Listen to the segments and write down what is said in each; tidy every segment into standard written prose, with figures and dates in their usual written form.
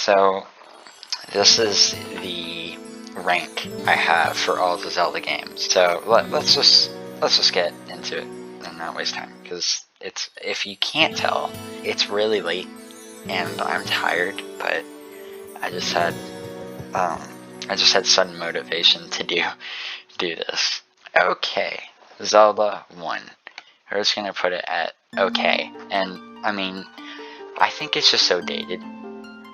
So this is the rank I have for all the Zelda games. So let's just get into it and not waste time, because it's, if you can't tell, it's really late and I'm tired, but I just had sudden motivation to do this. Okay, Zelda 1. We're just gonna put it at okay, and I mean, I think it's just so dated.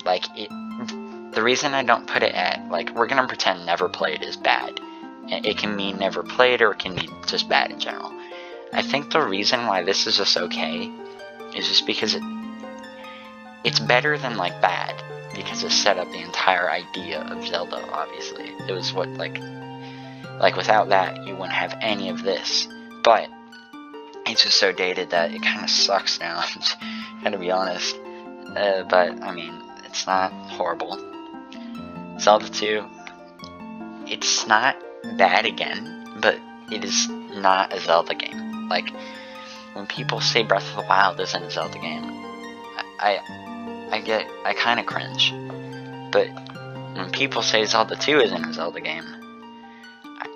Like, the reason I don't put it at, like, we're gonna pretend never played is bad. It can mean never played, or it can mean just bad in general. I think the reason why this is just okay is just because it's better than, like, bad, because it set up the entire idea of Zelda, obviously. It was what, like without that, you wouldn't have any of this. But it's just so dated that it kind of sucks now, gotta be honest. But, I mean, it's not horrible. Zelda 2, it's not bad again, but it is not a Zelda game. Like, when people say Breath of the Wild isn't a Zelda game, I kind of cringe. But when people say Zelda 2 isn't a Zelda game,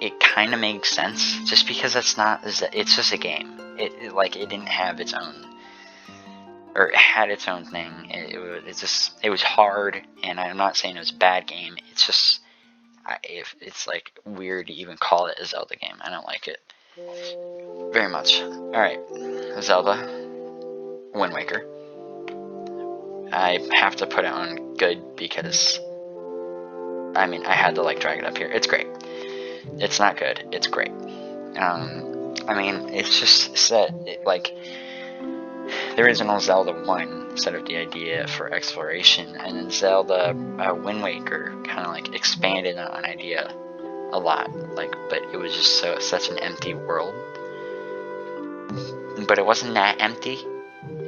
it kind of makes sense, just because it's just a game. It didn't have its own, or it had its own thing. It was hard, and I'm not saying it was a bad game. It's just, it's like weird to even call it a Zelda game. I don't like it very much. Alright, Zelda Wind Waker. I have to put it on good because, I mean, I had to, like, drag it up here. It's great. It's not good. It's great. I mean, it's just set, like, the original Zelda 1 set up the idea for exploration, and then Zelda Wind Waker kind of, like, expanded on an idea a lot, like, but it was just such an empty world. But it wasn't that empty.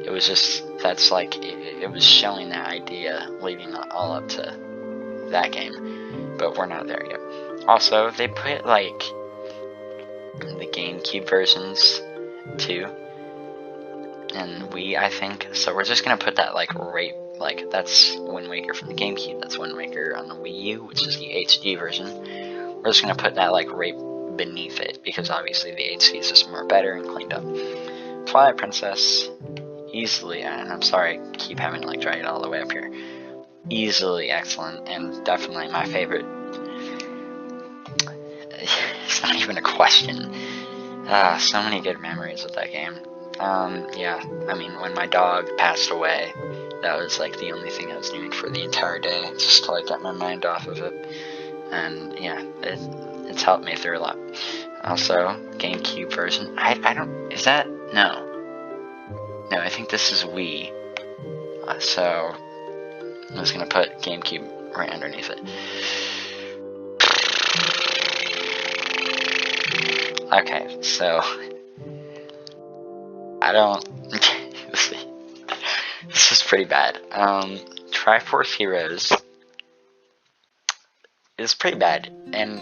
It was just, that's like, it was showing that idea, leading all up to that game, but we're not there yet. Also, they put, like, the GameCube versions too, and Wii, I think. So we're just gonna put that, like, right, like, that's Wind Waker from the GameCube, that's Wind Waker on the Wii U, which is the HD version. We're just gonna put that, like, right beneath it, because obviously the HD is just more better and cleaned up. Twilight Princess, easily, and I'm sorry I keep having to, like, drag it all the way up here, easily excellent, and definitely my favorite. It's not even a question. So many good memories with that game. Yeah, I mean, when my dog passed away, that was, like, the only thing I was doing for the entire day, just to, like, get my mind off of it. And yeah, it's helped me through a lot. Also, GameCube version. I don't, is that, no, I think this is Wii. So I'm just gonna put GameCube right underneath it. Okay, so I don't. This is pretty bad. Triforce Heroes is pretty bad, and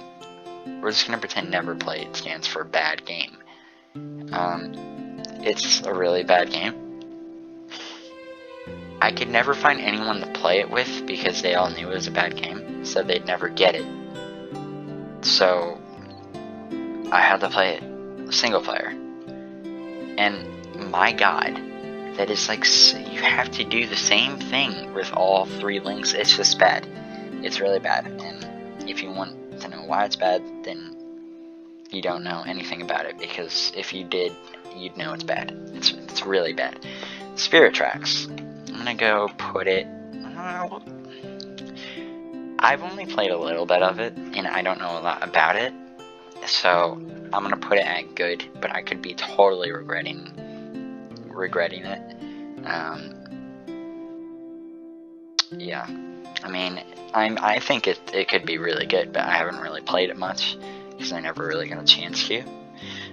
we're just gonna pretend never played stands for bad game. It's a really bad game. I could never find anyone to play it with because they all knew it was a bad game, so they'd never get it. So I had to play it single player. And my god, that is like, you have to do the same thing with all 3 links. It's just bad. It's really bad. And if you want to know why it's bad, then you don't know anything about it, because if you did, you'd know it's bad. It's really bad. Spirit Tracks. I'm gonna go put it, I've only played a little bit of it, and I don't know a lot about it, so I'm gonna put it at good, but I could be totally regretting it. Yeah, I mean, I think it could be really good, but I haven't really played it much, because I never really got a chance to.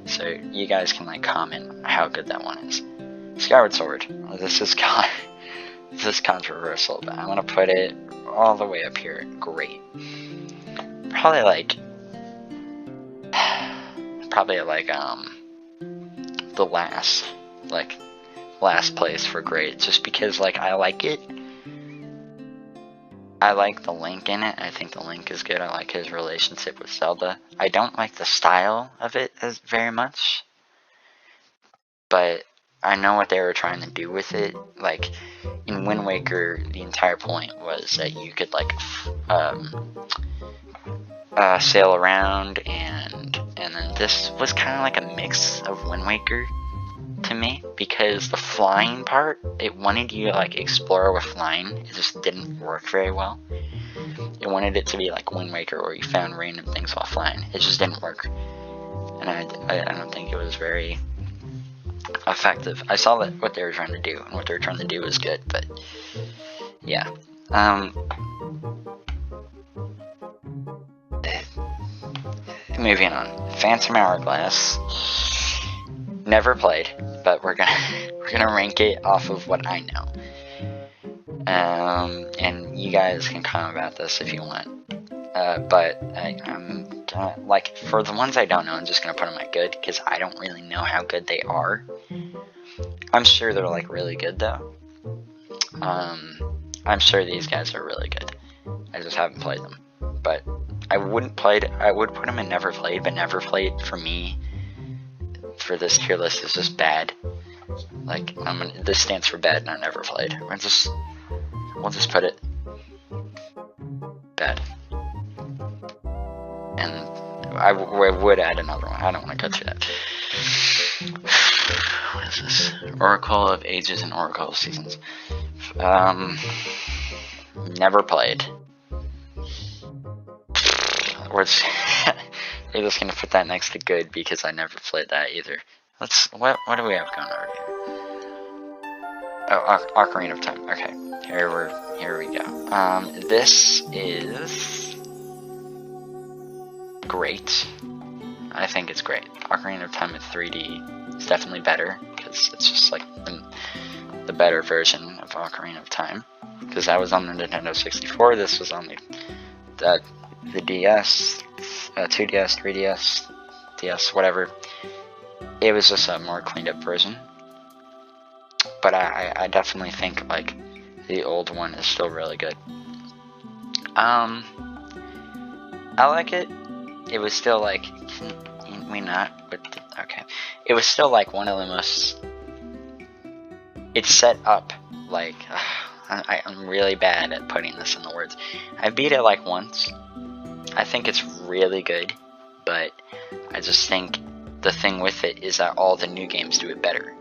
So you guys can, like, comment how good that one is. Skyward Sword. This is controversial, but I'm gonna put it all the way up here. Great. Probably like the last place for great, just because, like, I like it, I like the Link in it. I think the Link is good. I like his relationship with Zelda. I don't like the style of it as very much, but I know what they were trying to do with it. Like in Wind Waker, the entire point was that you could like sail around, and then this was kind of like a mix of Wind Waker to me, because the flying part, it wanted you to like explore with flying. It just didn't work very well. It wanted it to be like Wind Waker where you found random things while flying. It just didn't work, and I don't think it was very effective. I saw that what they were trying to do, and what they were trying to do was good, but yeah. Moving on, Phantom Hourglass. Never played, but we're gonna rank it off of what I know. And you guys can comment about this if you want. But I'm like, for the ones I don't know, I'm just gonna put them at good, because I don't really know how good they are. I'm sure they're like really good though. I'm sure these guys are really good. I just haven't played them. But I would put them in never played, but never played for me, for this tier list, is just bad. Like, this stands for bad, not never played. We'll just put it bad. And I would add another one. I don't want to go through that. What is this? Oracle of Ages and Oracle of Seasons. Never played. We're just gonna put that next to good, because I never played that either. What do we have going over here? Oh, Ocarina of Time. Okay, here we go. This is great. I think it's great. Ocarina of Time in 3D is definitely better, because it's just like the better version of Ocarina of Time. Because that was on the Nintendo 64. This was on the DS, 2DS, 3DS, DS, whatever. It was just a more cleaned up version. But I definitely think like the old one is still really good. I like it. It was still like, can we not? Okay. It was still like one of the most. It's set up like. I'm really bad at putting this in the words. I beat it like once. I think it's really good, but I just think the thing with it is that all the new games do it better.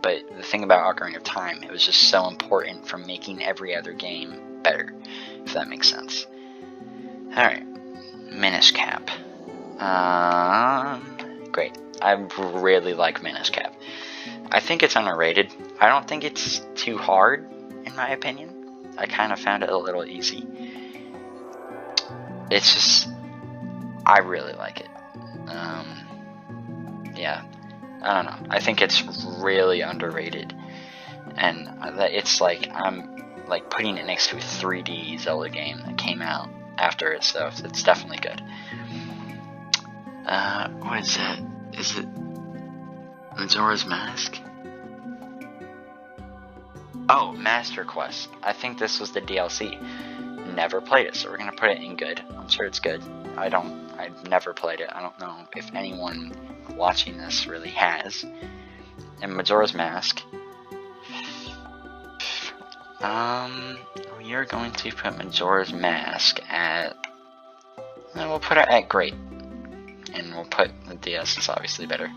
But the thing about Ocarina of Time, it was just so important for making every other game better, if that makes sense. Alright, Minish Cap. Great. I really like Minish Cap. I think it's underrated. I don't think it's too hard, in my opinion. I kind of found it a little easy. It's just, I really like it. Yeah, I don't know. I think it's really underrated, and it's like I'm like putting it next to a 3D Zelda game that came out after it, so it's definitely good. What is that? Is it Majora's Mask? Oh, Master Quest. I think this was the DLC. Never played it, so we're gonna put it in good. I'm sure it's good. I've never played it. I don't know if anyone watching this really has. And Majora's Mask. We are going to put Majora's Mask at. We'll put it at great, and we'll put the DS is obviously better.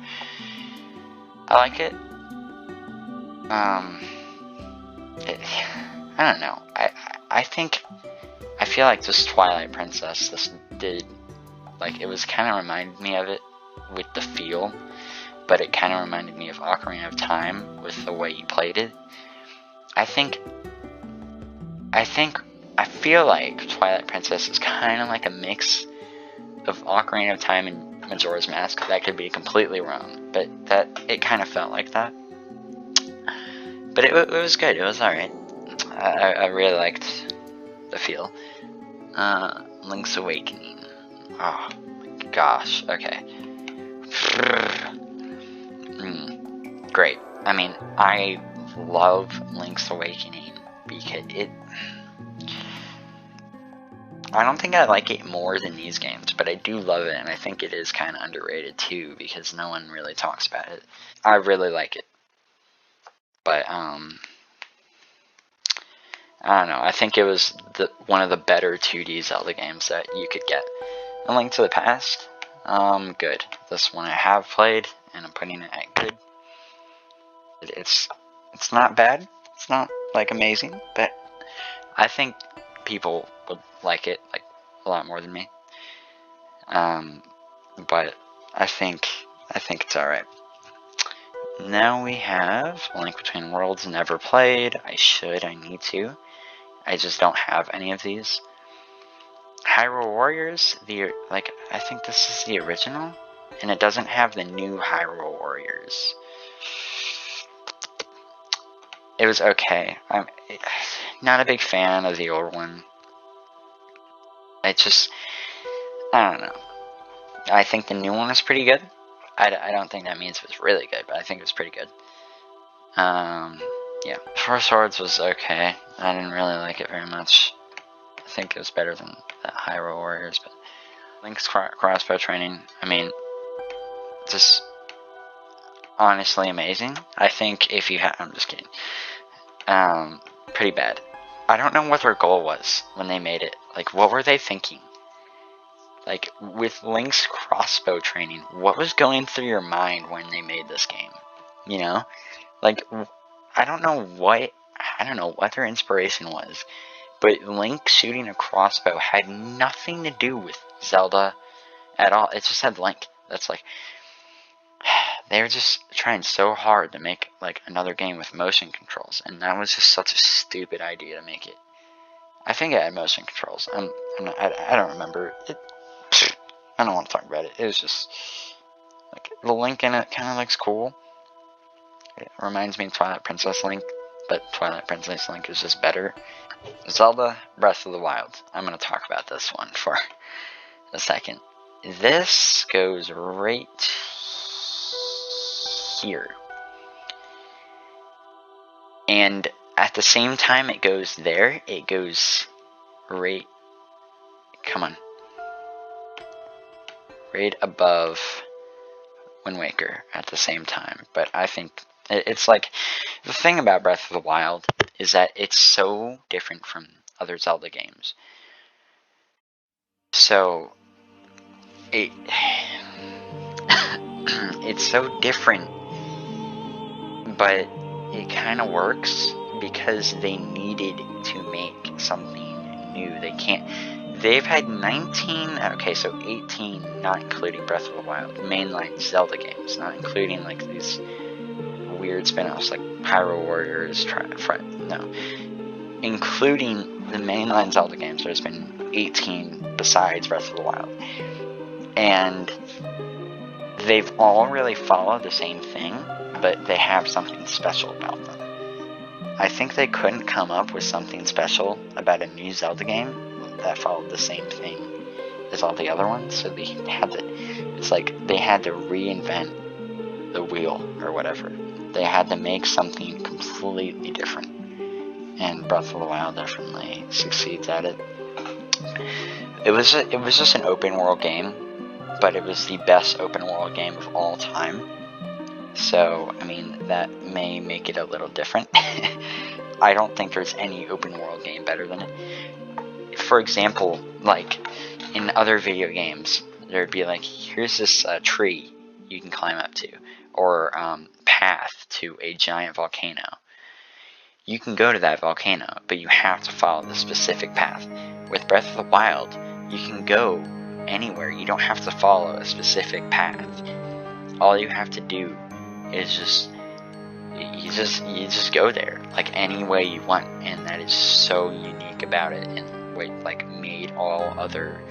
I like it. I don't know. I feel like this Twilight Princess, this did, like, it was kind of reminded me of it with the feel, but it kind of reminded me of Ocarina of Time with the way you played it. I feel like Twilight Princess is kind of like a mix of Ocarina of Time and Majora's Mask. That could be completely wrong, but it kind of felt like that. But it was good. It was alright. I really liked the feel. Link's Awakening. Oh my gosh. Okay. Great. I mean, I love Link's Awakening because I don't think I like it more than these games, but I do love it, and I think it is kind of underrated too because no one really talks about it. I really like it, but I don't know. I think it was one of the better 2D Zelda games that you could get. A Link to the Past, good. This one I have played, and I'm putting it at good. It's not bad. It's not like amazing, but I think people would like it like a lot more than me. But I think it's alright. Now we have A Link Between Worlds, never played. I need to. I just don't have any of these. Hyrule Warriors, I think this is the original, and it doesn't have the new Hyrule Warriors. It was okay. I'm not a big fan of the old one. I don't know. I think the new one is pretty good. I don't think that means it was really good, but I think it was pretty good. Yeah. Four Swords was okay. I didn't really like it very much. I think it was better than the Hyrule Warriors, but Link's crossbow training, I mean, just honestly amazing. I think if you I'm just kidding. Pretty bad. I don't know what their goal was when they made it. Like, what were they thinking? Like, with Link's crossbow training, what was going through your mind when they made this game? You know? Like, I don't know what their inspiration was, but Link shooting a crossbow had nothing to do with Zelda at all. It just had Link. That's like, they were just trying so hard to make like another game with motion controls, and that was just such a stupid idea to make it. I think it had motion controls. I don't remember it. I don't want to talk about it. It was just like the Link in it kind of looks cool. It reminds me of Twilight Princess Link, but Twilight Princess Link is just better. Zelda Breath of the Wild. I'm going to talk about this one for a second. This goes right here. And at the same time it goes there, it goes right, come on, right above Wind Waker at the same time. But I think it's like, the thing about Breath of the Wild is that it's so different from other Zelda games. So it's so different, but it kind of works because they needed to make something new. They've had 18, not including Breath of the Wild, mainline Zelda games, not including like these weird spin-offs like Hyrule Warriors, including the mainline Zelda games, there's been 18 besides Breath of the Wild. And they've all really followed the same thing, but they have something special about them. I think they couldn't come up with something special about a new Zelda game that followed the same thing as all the other ones, so they had to reinvent the wheel or whatever. They had to make something completely different, and Breath of the Wild definitely succeeds at it. It was just an open world game, but it was the best open world game of all time. So, I mean, that may make it a little different. I don't think there's any open world game better than it. For example, like, in other video games, there'd be like, here's this tree you can climb up to, or path to a giant volcano. You can go to that volcano, but you have to follow the specific path. With Breath of the Wild, you can go anywhere. You don't have to follow a specific path. All you have to do is you just go there, like any way you want, and that is so unique about it, and like made all other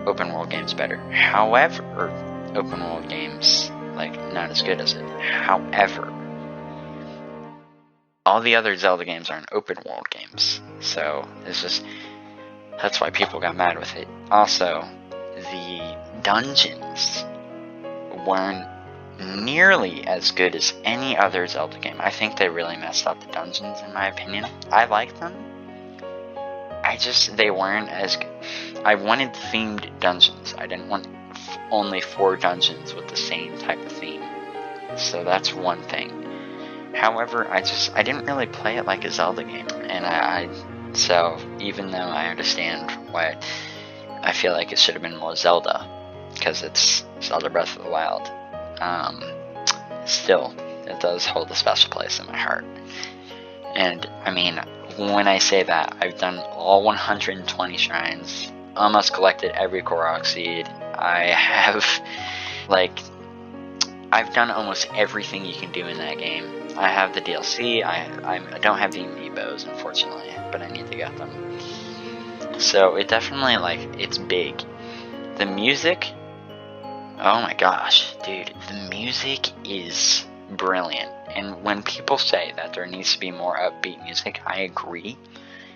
open world games better. However, open world games like not as good as it. However, all the other Zelda games aren't open world games, so that's why people got mad with it. Also, the dungeons weren't nearly as good as any other Zelda game. I think they really messed up the dungeons, in my opinion. I like them. I they weren't as, I wanted themed dungeons. I didn't want only 4 dungeons with the same type of theme. So that's one thing. However, I didn't really play it like a Zelda game, and so even though I understand why I feel like it should have been more Zelda, because it's Zelda Breath of the Wild, still, it does hold a special place in my heart. And, I mean, when I say that, I've done all 120 shrines, almost collected every Korok seed. I have, like, I've done almost everything you can do in that game. I have the DLC, I don't have the amiibos, unfortunately, but I need to get them. So, it definitely, like, it's big. The music, oh my gosh, dude, the music is brilliant. And when people say that there needs to be more upbeat music, I agree.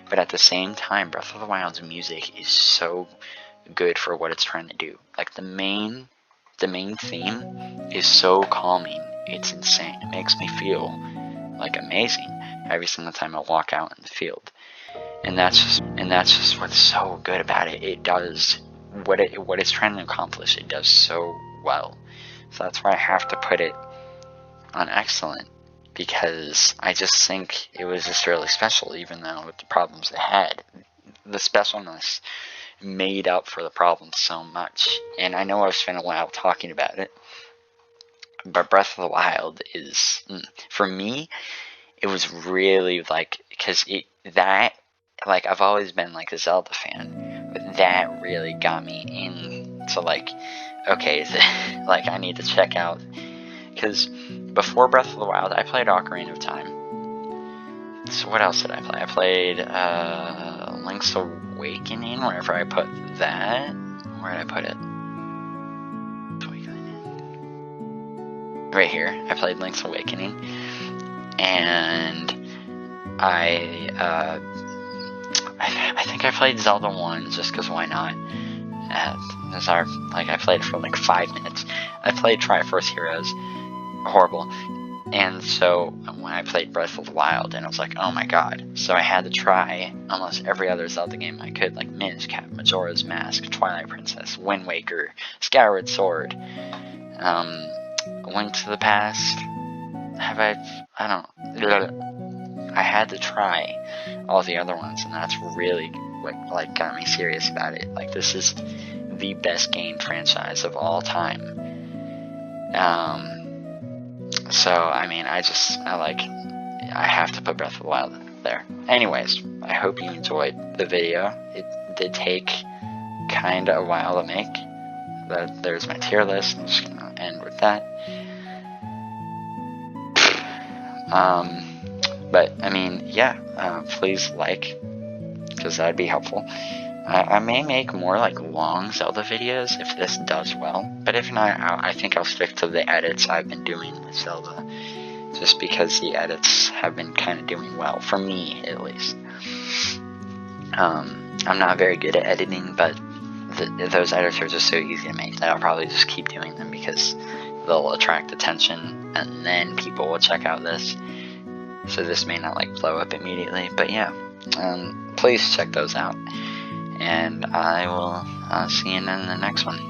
But at the same time, Breath of the Wild's music is so good for what it's trying to do. Like, the main theme is so calming. It's insane. It makes me feel like amazing every single time I walk out in the field. And that's just what's so good about it. It does what it's trying to accomplish. It does so well. So that's why I have to put it on excellent, because I just think it was just really special, even though with the problems it had. The specialness made up for the problems so much. And I know I've spent a while talking about it, but Breath of the Wild is, for me, it was really like, because I've always been like a Zelda fan, but that really got me into like, okay, like I need to check out, because before Breath of the Wild, I played Ocarina of Time. So what else did I play? I played Link's Awakening, wherever I put that. Where did I put it? Right here. I played Link's Awakening. And I think I played Zelda 1 just because why not? I played it for like 5 minutes. I played Triforce Heroes. Horrible. And so when I played Breath of the Wild, and I was like, oh my god. So I had to try almost every other Zelda game I could, like Minish Cap, Majora's Mask, Twilight Princess, Wind Waker, Skyward Sword, Link to the Past. I had to try all the other ones, and that's really what got me serious about it. Like, this is the best game franchise of all time. So, I mean, I have to put Breath of the Wild there. Anyways, I hope you enjoyed the video. It did take kinda a while to make. There's my tier list. I'm just gonna end with that. But, I mean, yeah, please like, because that'd be helpful. I may make more, like, long Zelda videos if this does well, but if not, I think I'll stick to the edits I've been doing with Zelda, just because the edits have been kind of doing well, for me, at least. I'm not very good at editing, but those editors are so easy to make that I'll probably just keep doing them, because they'll attract attention, and then people will check out this. So this may not, like, blow up immediately, but yeah, please check those out. And I will see you in the next one.